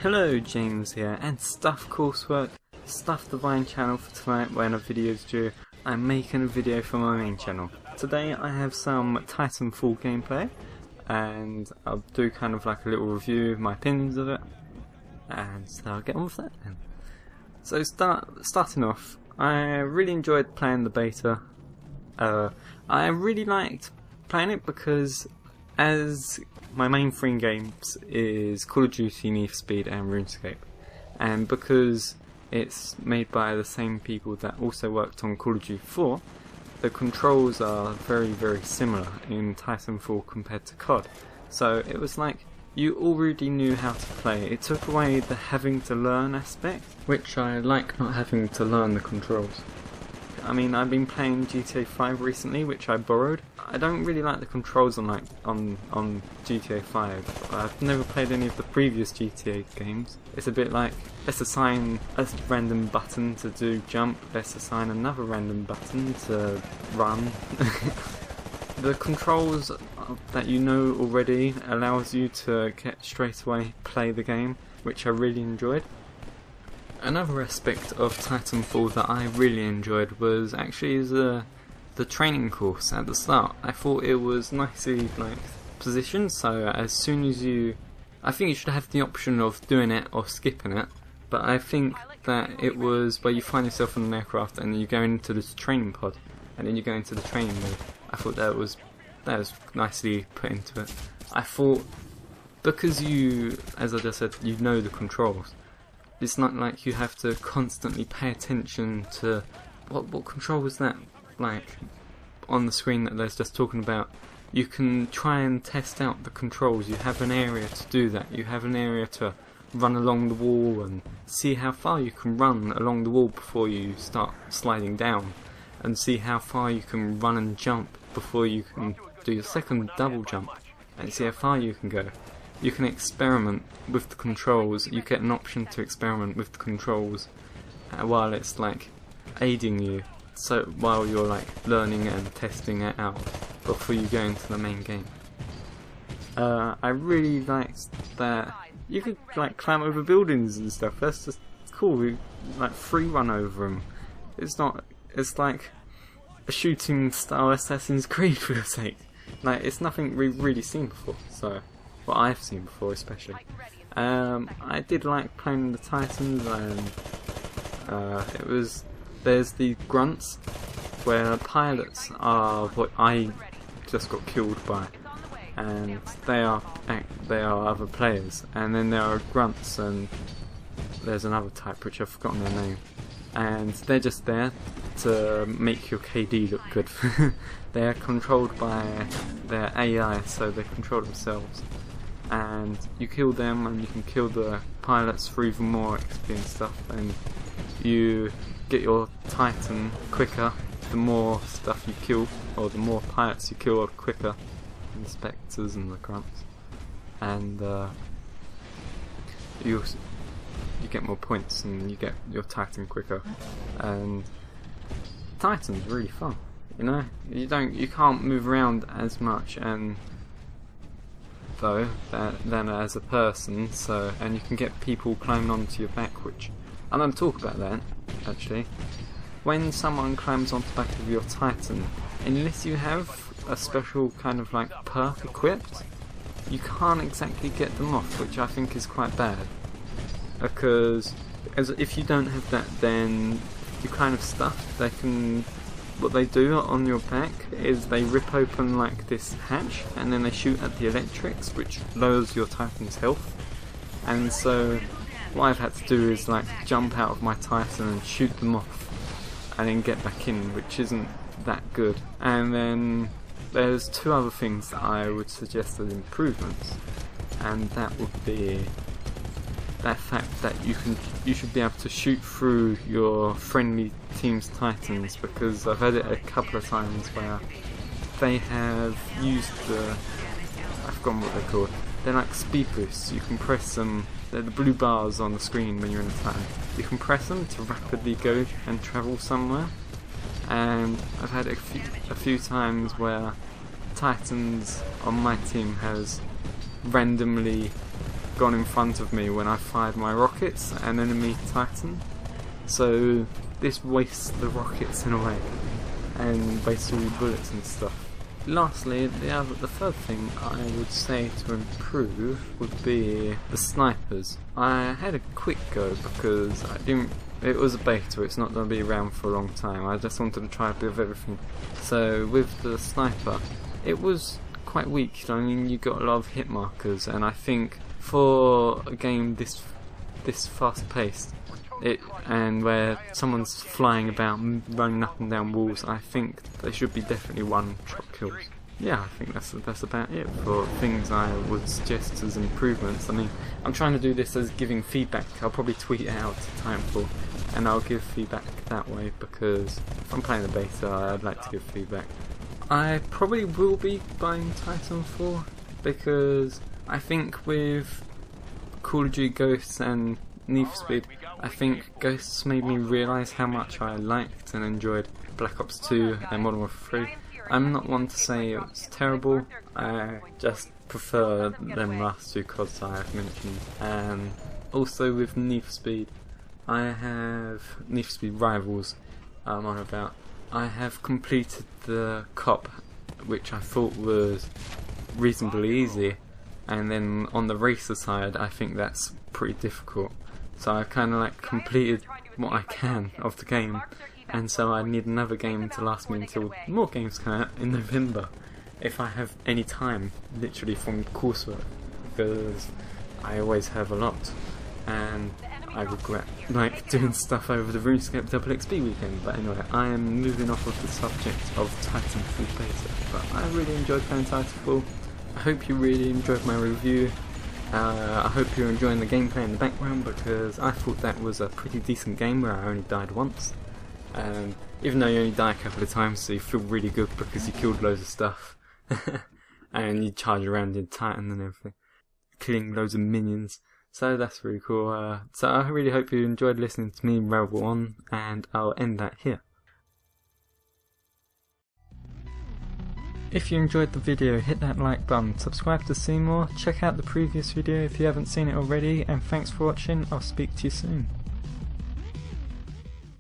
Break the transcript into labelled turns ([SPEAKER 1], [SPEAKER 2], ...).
[SPEAKER 1] Hello, James here, and Stuff Coursework, Stuff Divine channel for tonight when a video is due. I'm making a video for my main channel. Today I have some Titanfall gameplay, and I'll do kind of like a little review of my opinions of it, and so I'll get on with that then. So starting off, I really enjoyed playing the beta. I really liked playing it because as my main three games is Call of Duty, Need for Speed and RuneScape, and because it's made by the same people that also worked on Call of Duty 4, the controls are very similar in Titanfall compared to COD. So it was like you already knew how to play. It took away the having to learn aspect, which I like, not having to learn the controls. I mean, I've been playing GTA 5 recently, which I borrowed. I don't really like the controls on GTA 5. I've never played any of the previous GTA games. It's a bit like, let's assign a random button to do jump, let's assign another random button to run. The controls that you know already allows you to get straight away play the game, which I really enjoyed. Another aspect of Titanfall that I really enjoyed was actually the training course at the start. I thought it was nicely positioned, so as soon as I think you should have the option of doing it or skipping it, but I think that it was where you find yourself on an aircraft and you go into this training pod and then you go into the training mode. I thought that was nicely put into it. I thought because you, as I just said, you know the controls. It's not like you have to constantly pay attention to what control was that like on the screen that there's just talking about. You can try and test out the controls. You have an area to do that. You have an area to run along the wall and see how far you can run along the wall before you start sliding down, and see how far you can run and jump before you can do your second double jump, and see how far you can go. You can experiment with the controls. You get an option to experiment with the controls while it's like aiding you, so while you're like learning and testing it out before you go into the main game. I really liked that you could like climb over buildings and stuff. That's just cool. You, like free run over them. It's like a shooting style Assassin's Creed for your sake. Like it's nothing we've really seen before. So. What I've seen before, especially. I did like playing the Titans, and there's the grunts, where pilots are what I just got killed by, and they are other players, and then there are grunts, and there's another type which I've forgotten their name, and they're just there to make your KD look good. They're controlled by their AI, so they control themselves. And you kill them and you can kill the pilots for even more XP and stuff, and you get your Titan quicker the more stuff you kill, or the more pilots you kill quicker, and the Spectres and the Grunts, and you get more points and you get your Titan quicker. And Titan's really fun, you know. You can't move around as much and than as a person, and you can get people climbing onto your back, which I'm going to talk about that actually. When someone climbs onto the back of your Titan, unless you have a special kind of like perk equipped, you can't exactly get them off, which I think is quite bad, because if you don't have that, then you kind of stuff. What they do on your back is they rip open like this hatch and then they shoot at the electrics, which lowers your Titan's health. And so what I've had to do is like jump out of my Titan and shoot them off and then get back in, which isn't that good. And then there's two other things that I would suggest as improvements, and that would be that fact that you should be able to shoot through your friendly team's Titans, because I've had it a couple of times where they have used I've forgotten what they're called. They're like speed boosts. You can press them. They're the blue bars on the screen when you're in a Titan. You can press them to rapidly go and travel somewhere. And I've had a few times where Titans on my team has randomly gone in front of me when I fired my rockets, an enemy Titan. So this wastes the rockets in a way, and wastes all the bullets and stuff. Lastly, the third thing I would say to improve would be the snipers. I had a quick go because it was a beta, it's not going to be around for a long time. I just wanted to try a bit of everything. So with the sniper, it was quite weak. I mean, you got a lot of hit markers, and I think for a game this fast paced, and where someone's flying about, running up and down walls, I think they should be definitely one-shot kills. Yeah, I think that's about it for things I would suggest as improvements. I mean, I'm trying to do this as giving feedback. I'll probably tweet it out to Titanfall, and I'll give feedback that way, because if I'm playing the beta, I'd like to give feedback. I probably will be buying Titanfall, because I think with Call of Duty Ghosts and Need for Speed, I think Ghosts made me realise how much I liked and enjoyed Black Ops 2 and Modern Warfare 3. I'm not one to say it's terrible, I just prefer them last two CODs I have mentioned. And also with Need for Speed, I have Need for Speed Rivals I'm on about. I have completed the cop, which I thought was reasonably easy, and then on the racer side I think that's pretty difficult. So I've kind of like completed what I can of the game, and so I need another game to last me until more games come out in November, if I have any time, literally from coursework, because I always have a lot, and I regret like doing stuff over the RuneScape XXXP weekend. But anyway, I am moving off of the subject of Titanfall beta, but I really enjoyed playing Titanfall. I hope you really enjoyed my review. I hope you're enjoying the gameplay in the background, because I thought that was a pretty decent game where I only died once. Even though you only die a couple of times, so you feel really good because you killed loads of stuff. And you charge around in Titan and everything, killing loads of minions. So that's really cool. So I really hope you enjoyed listening to me ramble on, and I'll end that here. If you enjoyed the video, hit that like button, subscribe to see more, check out the previous video if you haven't seen it already, and thanks for watching. I'll speak to you soon.